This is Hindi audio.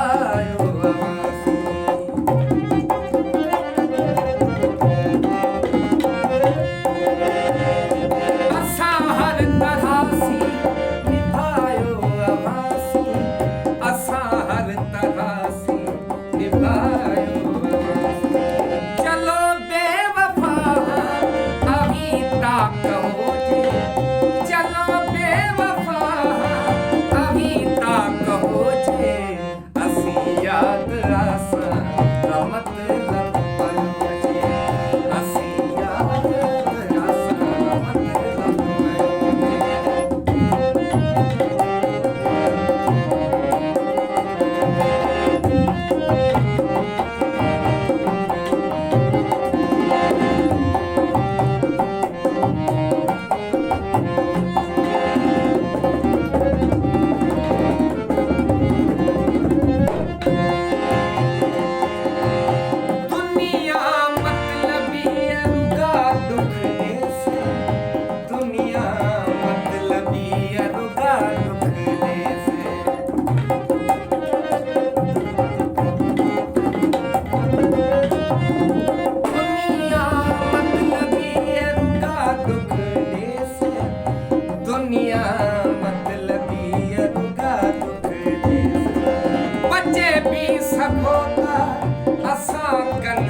निभायो अवासी। असां हर तरह सी निभायो अवासी, असां हर तरह सी निभायो अवासी। चलो बेवफा अभी तक हो जे, चलो बेवफा अभी तक हो जे, असी याद आसां दा मतलब पयो जे, असी याद आसां दा मतलब पयो जे। दुनिया मतलबी रुगा दुख देसे, दुनिया मतलबी रुगा दुख देसे। दुनिया मतलबी रुगा दुख देसे, दुनिया मतलबी रुगा दुख देसे। बचे भी सघो था असां कन